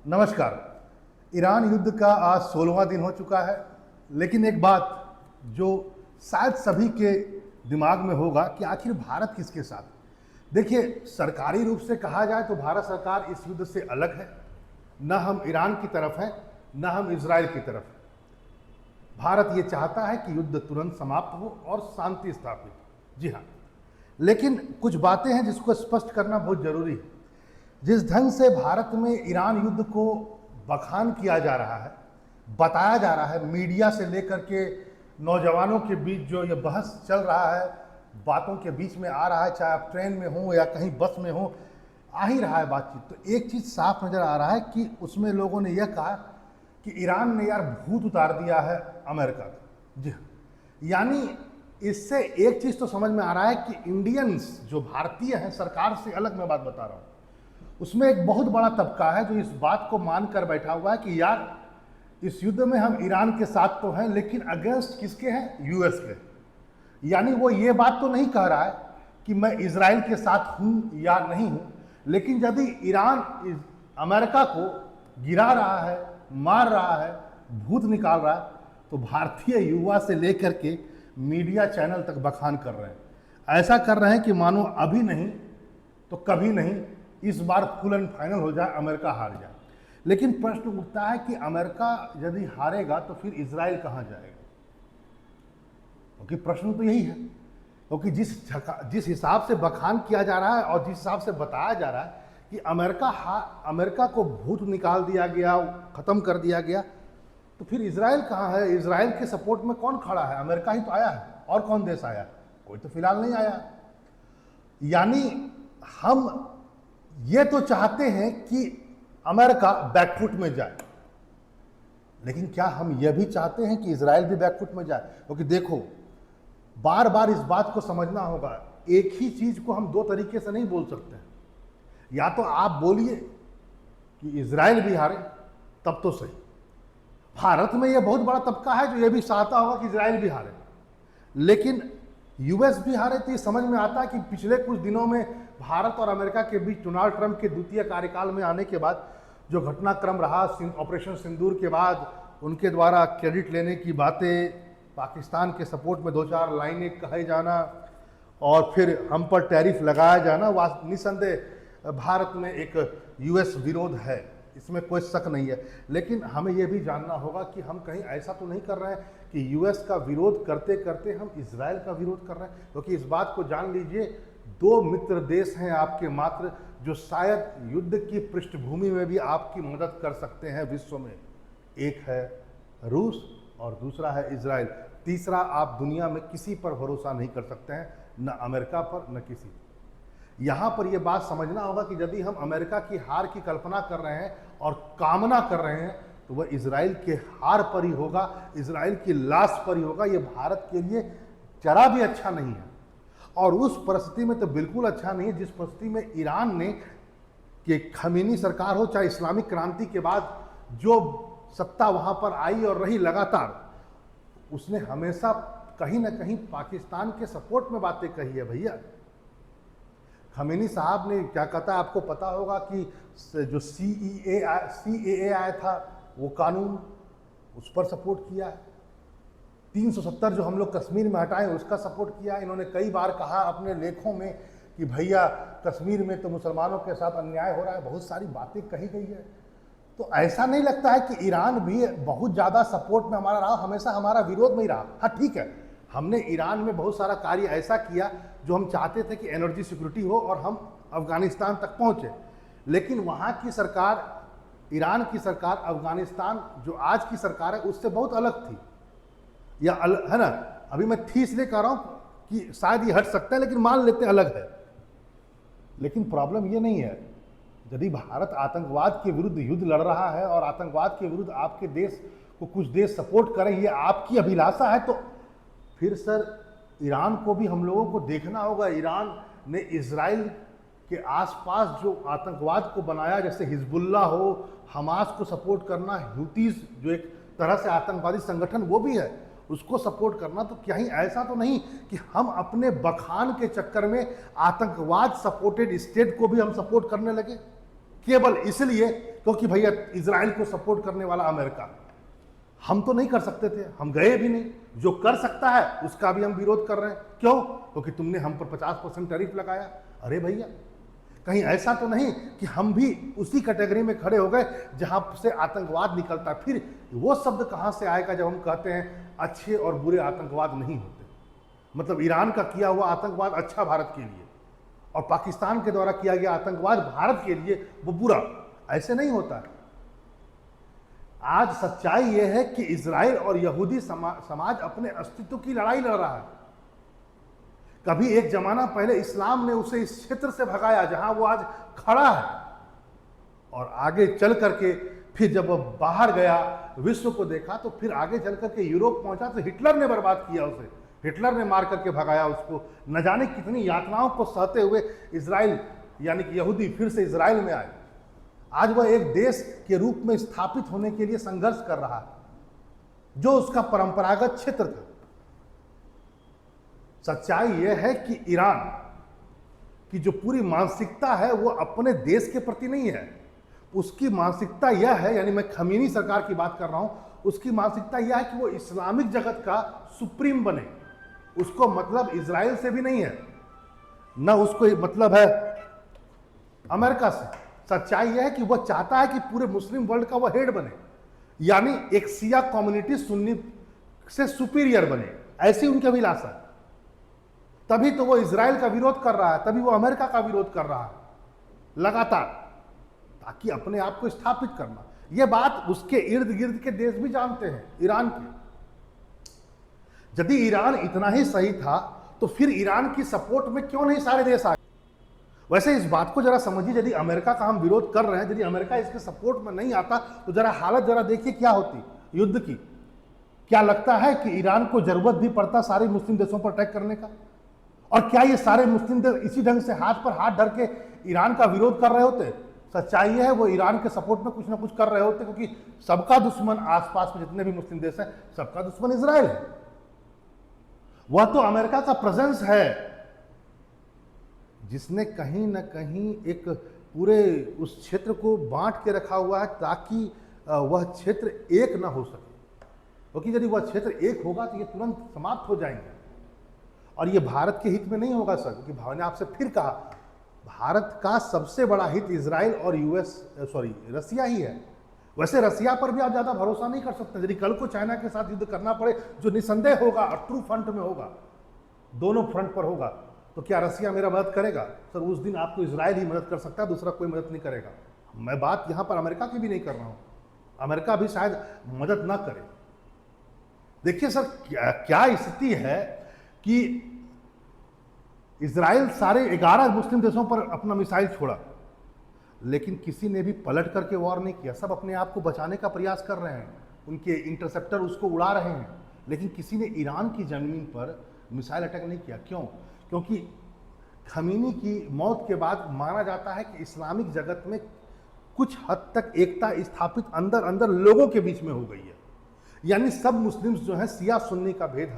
नमस्कार। ईरान युद्ध का आज 16वां दिन हो चुका है, लेकिन एक बात जो शायद सभी के दिमाग में होगा कि आखिर भारत किसके साथ। देखिए, सरकारी रूप से कहा जाए तो भारत सरकार इस युद्ध से अलग है। न हम ईरान की तरफ हैं, न हम इजराइल की तरफ हैं। भारत ये चाहता है कि युद्ध तुरंत समाप्त हो और शांति स्थापित हो। जी हाँ, लेकिन कुछ बातें हैं जिसको स्पष्ट करना बहुत जरूरी है। जिस ढंग से भारत में ईरान युद्ध को बखान किया जा रहा है, बताया जा रहा है, मीडिया से लेकर के नौजवानों के बीच जो ये बहस चल रहा है, बातों के बीच में आ रहा है, चाहे आप ट्रेन में हो या कहीं बस में हो, आ ही रहा है बातचीत। तो एक चीज़ साफ नज़र आ रहा है कि उसमें लोगों ने यह कहा कि ईरान ने यार भूत उतार दिया है अमेरिका का। जी हाँ, यानी इससे एक चीज़ तो समझ में आ रहा है कि इंडियंस जो भारतीय हैं, सरकार से अलग मैं बात बता रहा हूँ, उसमें एक बहुत बड़ा तबका है जो इस बात को मान कर बैठा हुआ है कि यार इस युद्ध में हम ईरान के साथ तो हैं, लेकिन अगेंस्ट किसके हैं? यूएस के। यानी वो ये बात तो नहीं कह रहा है कि मैं इजराइल के साथ हूं या नहीं हूं, लेकिन यदि ईरान अमेरिका को गिरा रहा है, मार रहा है, भूत निकाल रहा है, तो भारतीय युवा से लेकर के मीडिया चैनल तक बखान कर रहे हैं। ऐसा कर रहे हैं कि मानो अभी नहीं तो कभी नहीं, इस बार फुल एंड फाइनल हो जाए, अमेरिका हार जाए। लेकिन प्रश्न उठता है कि अमेरिका यदि हारेगा तो फिर इजराइल कहां जाएगा? क्योंकि प्रश्न तो यही है, क्योंकि जिस हिसाब से बखान किया जा रहा है और जिस हिसाब से बताया जा रहा है कि अमेरिका को भूत निकाल दिया गया, खत्म कर दिया गया, तो फिर इजराइल कहां है? इजराइल के सपोर्ट में कौन खड़ा है? अमेरिका ही तो आया है, और कौन देश आया? कोई तो फिलहाल नहीं आया। यानी हम ये तो चाहते हैं कि अमेरिका बैकफुट में जाए, लेकिन क्या हम यह भी चाहते हैं कि इजराइल भी बैकफुट में जाए? क्योंकि देखो, बार बार इस बात को समझना होगा, एक ही चीज को हम दो तरीके से नहीं बोल सकते हैं। या तो आप बोलिए कि इजराइल भी हारे, तब तो सही। भारत में यह बहुत बड़ा तबका है जो यह भी चाहता होगा कि इजराइल भी हारे, लेकिन यूएस भी हारे। तो ये समझ में आता है कि पिछले कुछ दिनों में भारत और अमेरिका के बीच डोनाल्ड ट्रंप के द्वितीय कार्यकाल में आने के बाद जो घटनाक्रम रहा, ऑपरेशन सिंदूर के बाद उनके द्वारा क्रेडिट लेने की बातें, पाकिस्तान के सपोर्ट में दो चार लाइनें कहे जाना और फिर हम पर टैरिफ लगाया जाना, निसंदेह भारत में एक यूएस विरोध है, इसमें कोई शक नहीं है। लेकिन हमें यह भी जानना होगा कि हम कहीं ऐसा तो नहीं कर रहे हैं कि यूएस का विरोध करते करते हम इजराइल का विरोध कर रहे हैं। क्योंकि इस बात को जान लीजिए, दो मित्र देश हैं आपके मात्र, जो शायद युद्ध की पृष्ठभूमि में भी आपकी मदद कर सकते हैं विश्व में। एक है रूस और दूसरा है इजराइल। तीसरा आप दुनिया में किसी पर भरोसा नहीं कर सकते हैं, न अमेरिका पर न किसी। यहाँ पर यह बात समझना होगा कि यदि हम अमेरिका की हार की कल्पना कर रहे हैं और कामना कर रहे हैं, तो वह इजराइल के हार पर ही होगा, इजराइल की लाश पर ही होगा। ये भारत के लिए जरा भी अच्छा नहीं है, और उस परिस्थिति में तो बिल्कुल अच्छा नहीं है जिस परिस्थिति में ईरान ने, कि खमीनी सरकार हो चाहे इस्लामिक क्रांति के बाद जो सत्ता वहाँ पर आई और रही लगातार, उसने हमेशा कहीं ना कहीं पाकिस्तान के सपोर्ट में बातें कही है। भैया, खमीनी साहब ने क्या कहता है आपको पता होगा कि जो CAA आया था, वो कानून, उस पर सपोर्ट किया है। 370 जो हम लोग कश्मीर में हटाए उसका सपोर्ट किया। इन्होंने कई बार कहा अपने लेखों में कि भैया कश्मीर में तो मुसलमानों के साथ अन्याय हो रहा है, बहुत सारी बातें कही गई है। तो ऐसा नहीं लगता है कि ईरान भी बहुत ज़्यादा सपोर्ट में हमारा रहा, हमेशा हमारा विरोध में ही रहा। हाँ ठीक है, हमने ईरान में बहुत सारा कार्य ऐसा किया जो हम चाहते थे कि एनर्जी सिक्योरिटी हो और हम अफगानिस्तान तक पहुँचे, लेकिन वहाँ की सरकार, ईरान की सरकार, अफगानिस्तान जो आज की सरकार है उससे बहुत अलग थी, या है ना। अभी मैं थी इसलिए कह रहा हूँ कि शायद ये हट सकता है, लेकिन मान लेते अलग है। लेकिन प्रॉब्लम ये नहीं है, यदि भारत आतंकवाद के विरुद्ध युद्ध लड़ रहा है और आतंकवाद के विरुद्ध आपके देश को कुछ देश सपोर्ट करें, ये आपकी अभिलाषा है, तो फिर सर ईरान को भी हम लोगों को देखना होगा। ईरान ने इजराइल के आसपास जो आतंकवाद को बनाया, जैसे हिजबुल्ला हो, हमास को सपोर्ट करना, ह्यूतीज जो एक तरह से आतंकवादी संगठन वो भी है, उसको सपोर्ट करना। तो कहीं ऐसा तो नहीं कि हम अपने बखान के चक्कर में आतंकवाद सपोर्टेड स्टेट को भी हम सपोर्ट करने लगे, केवल इसलिए क्योंकि भैया इजराइल को सपोर्ट करने वाला अमेरिका। हम तो नहीं कर सकते थे, हम गए भी नहीं। जो कर सकता है उसका भी हम विरोध कर रहे हैं। क्यों? क्योंकि तुमने हम पर 50% टैरिफ लगाया। अरे भैया, कहीं ऐसा तो नहीं कि हम भी उसी कैटेगरी में खड़े हो गए जहां से आतंकवाद निकलता। फिर वो शब्द कहां से आएगा जब हम कहते हैं अच्छे और बुरे आतंकवाद नहीं होते? मतलब ईरान का किया हुआ आतंकवाद अच्छा भारत के लिए, और पाकिस्तान के द्वारा किया गया आतंकवाद भारत के लिए वो बुरा। ऐसे नहीं होता है। आज सच्चाई यह है कि इजराइल और यहूदी समाज अपने अस्तित्व की लड़ाई लड़ रहा है। कभी एक जमाना पहले इस्लाम ने उसे इस क्षेत्र से भगाया जहां वो आज खड़ा है, और आगे चल करके फिर जब वो बाहर गया, विश्व को देखा, तो फिर आगे चल करके यूरोप पहुंचा तो हिटलर ने बर्बाद किया उसे। हिटलर ने मार करके भगाया उसको। न जाने कितनी यातनाओं को सहते हुए इजराइल यानी कि यहूदी फिर से इजराइल में आए। आज वह एक देश के रूप में स्थापित होने के लिए संघर्ष कर रहा है जो उसका परंपरागत क्षेत्र था। सच्चाई यह है कि ईरान की जो पूरी मानसिकता है वो अपने देश के प्रति नहीं है। उसकी मानसिकता यह है, यानी मैं खमीनी सरकार की बात कर रहा हूं, उसकी मानसिकता यह है कि वो इस्लामिक जगत का सुप्रीम बने। उसको मतलब इजराइल से भी नहीं है, न उसको मतलब है अमेरिका से। सच्चाई यह है कि वह चाहता है कि पूरे मुस्लिम वर्ल्ड का वह हेड बने, यानी एक शिया कम्युनिटी सुन्नी से सुपीरियर बने। ऐसी उनकी अभिलाषा है। तभी तो वो इजराइल का विरोध कर रहा है, तभी वो अमेरिका का विरोध कर रहा है लगातार, ताकि अपने आप को स्थापित करना। यह बात उसके इर्द गिर्द के देश भी जानते हैं, ईरान के। यदि ईरान इतना ही सही था तो फिर ईरान की सपोर्ट में क्यों नहीं सारे देश आए? वैसे इस बात को जरा समझिए, यदि अमेरिका का हम विरोध कर रहे हैं, यदि अमेरिका इसके सपोर्ट में नहीं आता तो जरा हालत जरा देखिए क्या होती युद्ध की। क्या लगता है कि ईरान को जरूरत भी पड़ता सारे मुस्लिम देशों पर अटैक करने का? और क्या ये सारे मुस्लिम देश इसी ढंग से हाथ पर हाथ धर के ईरान का विरोध कर रहे होते? सच्चाई है वो ईरान के सपोर्ट में कुछ ना कुछ कर रहे होते, क्योंकि सबका दुश्मन आसपास में जितने भी मुस्लिम देश हैं, सबका दुश्मन इजराइल है। वह तो अमेरिका का प्रेजेंस है जिसने कहीं ना कहीं एक पूरे उस क्षेत्र को बांट के रखा हुआ है ताकि वह क्षेत्र एक ना हो सके। क्योंकि यदि वह क्षेत्र एक होगा तो ये तुरंत समाप्त हो जाएंगे, और ये भारत के हित में नहीं होगा सर। क्योंकि भाव ने आपसे फिर कहा, भारत का सबसे बड़ा हित इजराइल और रसिया ही है। वैसे रसिया पर भी आप ज़्यादा भरोसा नहीं कर सकते। यदि कल को चाइना के साथ युद्ध करना पड़े, जो निसंदेह होगा और ट्रू फ्रंट में होगा, दोनों फ्रंट पर होगा, तो क्या रसिया मेरा मदद करेगा? सर उस दिन आपको इजराइल ही मदद कर सकता है, दूसरा कोई मदद नहीं करेगा। मैं बात यहाँ पर अमेरिका की भी नहीं कर रहा हूँ, अमेरिका भी शायद मदद ना करे। देखिए सर, क्या स्थिति है कि इजराइल सारे 11 मुस्लिम देशों पर अपना मिसाइल छोड़ा, लेकिन किसी ने भी पलट करके वॉर नहीं किया। सब अपने आप को बचाने का प्रयास कर रहे हैं, उनके इंटरसेप्टर उसको उड़ा रहे हैं, लेकिन किसी ने ईरान की ज़मीन पर मिसाइल अटैक नहीं किया। क्यों? क्योंकि खमीनी की मौत के बाद माना जाता है कि इस्लामिक जगत में कुछ हद तक एकता स्थापित अंदर अंदर लोगों के बीच में हो गई है। यानी सब मुस्लिम्स जो हैं शिया सुन्नी का भेद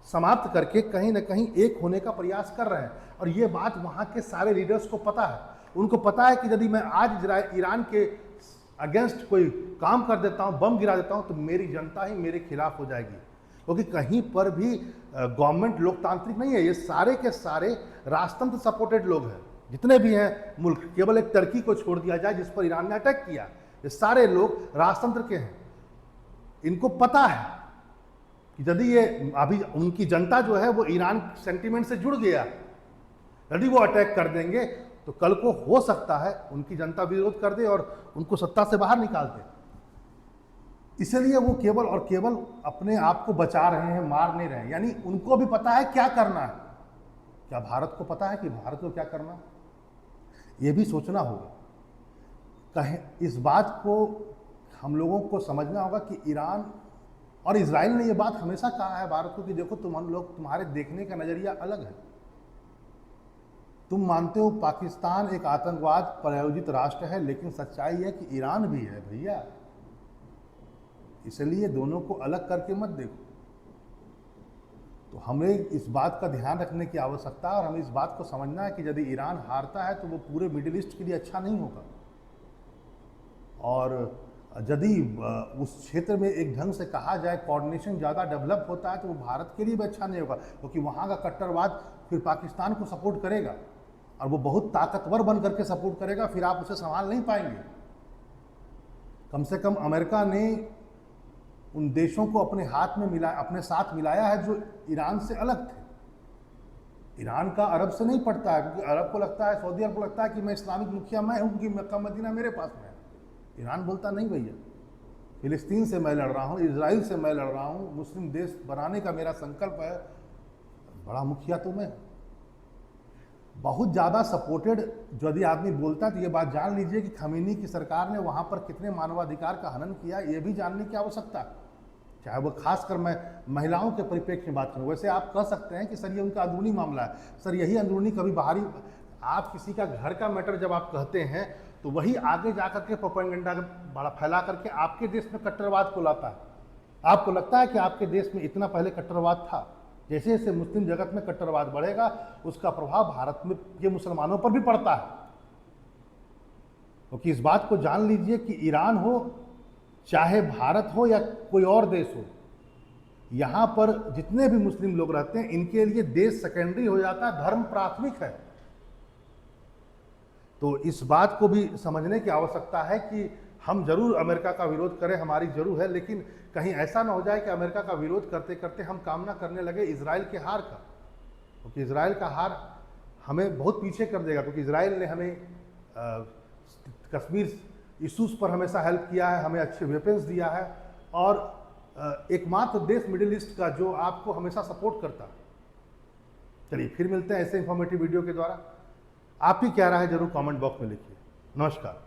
समाप्त करके कहीं ना कहीं एक होने का प्रयास कर रहे हैं। और ये बात वहाँ के सारे लीडर्स को पता है। उनको पता है कि यदि मैं आज ईरान के अगेंस्ट कोई काम कर देता हूँ, बम गिरा देता हूँ, तो मेरी जनता ही मेरे खिलाफ हो जाएगी। क्योंकि कहीं पर भी गवर्नमेंट लोकतांत्रिक नहीं है, ये सारे के सारे राजतंत्र सपोर्टेड लोग हैं जितने भी हैं मुल्क। केवल एक टर्की को छोड़ दिया जाए जिस पर ईरान ने अटैक किया, ये सारे लोग राजतंत्र के हैं। इनको पता है कि यदि ये अभी उनकी जनता जो है वो ईरान सेंटीमेंट से जुड़ गया, यदि वो अटैक कर देंगे तो कल को हो सकता है उनकी जनता विरोध कर दे और उनको सत्ता से बाहर निकाल दे। इसलिए वो केवल और केवल अपने आप को बचा रहे हैं, मार नहीं रहे हैं। यानी उनको भी पता है क्या करना है। क्या भारत को पता है कि भारत को क्या करना है? ये भी सोचना होगा। कहीं इस बात को हम लोगों को समझना होगा कि ईरान और इजराइल ने ये बात हमेशा कहा है भारत को कि देखो तुम्हारे देखने का नज़रिया अलग है। तुम मानते हो पाकिस्तान एक आतंकवाद प्रायोजित राष्ट्र है, लेकिन सच्चाई है कि ईरान भी है भैया। इसलिए दोनों को अलग करके मत देखो। तो हमें इस बात का ध्यान रखने की आवश्यकता है और हमें इस बात को समझना है कि यदि ईरान हारता है तो वो पूरे मिडिल ईस्ट के लिए अच्छा नहीं होगा। और यदि उस क्षेत्र में एक ढंग से कहा जाए कोऑर्डिनेशन ज़्यादा डेवलप होता है तो वो भारत के लिए भी अच्छा नहीं होगा, क्योंकि वहाँ का कट्टरवाद फिर पाकिस्तान को सपोर्ट करेगा और वो बहुत ताकतवर बन करके सपोर्ट करेगा, फिर आप उसे संभाल नहीं पाएंगे। कम से कम अमेरिका ने उन देशों को अपने हाथ में मिलाया, अपने साथ मिलाया है जो ईरान से अलग थे। ईरान का अरब से नहीं पड़ता है, क्योंकि अरब को लगता है, सऊदी अरब को लगता है कि मैं इस्लामिक मुखिया मैं हूँ, कि मक्का मदीना मेरे पास में है। ईरान बोलता नहीं भैया, फिलिस्तीन से मैं लड़ रहा हूँ, इजराइल से मैं लड़ रहा हूँ, मुस्लिम देश बनाने का मेरा संकल्प है, बड़ा मुखिया तो मैं। बहुत ज़्यादा सपोर्टेड यदि आदमी बोलता है तो ये बात जान लीजिए कि खमीनी की सरकार ने वहाँ पर कितने मानवाधिकार का हनन किया, ये भी जानने की आवश्यकता है। चाहे वो खासकर मैं महिलाओं के परिप्रेक्ष्य में बात करूँ। वैसे आप कह सकते हैं कि सर ये उनका अंदरूनी मामला है, सर यही अंदरूनी कभी बाहरी, आप किसी का घर का मैटर जब आप कहते हैं तो वही आगे जाकर के प्रोपेगेंडा बड़ा फैला करके आपके देश में कट्टरवाद को लाता है। आपको लगता है कि आपके देश में इतना पहले कट्टरवाद था, जैसे जैसे मुस्लिम जगत में कट्टरवाद बढ़ेगा उसका प्रभाव भारत में के मुसलमानों पर भी पड़ता है। क्योंकि इस बात को जान लीजिए कि ईरान हो चाहे भारत हो या कोई और देश हो, यहाँ पर जितने भी मुस्लिम लोग रहते हैं इनके लिए देश सेकेंडरी हो जाता है, धर्म प्राथमिक है। तो इस बात को भी समझने की आवश्यकता है कि हम जरूर अमेरिका का विरोध करें, हमारी जरूर है, लेकिन कहीं ऐसा ना हो जाए कि अमेरिका का विरोध करते करते हम कामना करने लगे इजराइल के हार का, क्योंकि इजराइल का हार हमें बहुत पीछे कर देगा। क्योंकि इजराइल ने हमें कश्मीर इशूज़ पर हमेशा हेल्प किया है, हमें अच्छे वेपन्स दिया है, और एकमात्र देश मिडिल ईस्ट का जो आपको हमेशा सपोर्ट करता है। चलिए फिर मिलते हैं ऐसे इंफॉर्मेटिव वीडियो के द्वारा। आपकी क्या राय है जरूर कमेंट बॉक्स में लिखिए। नमस्कार।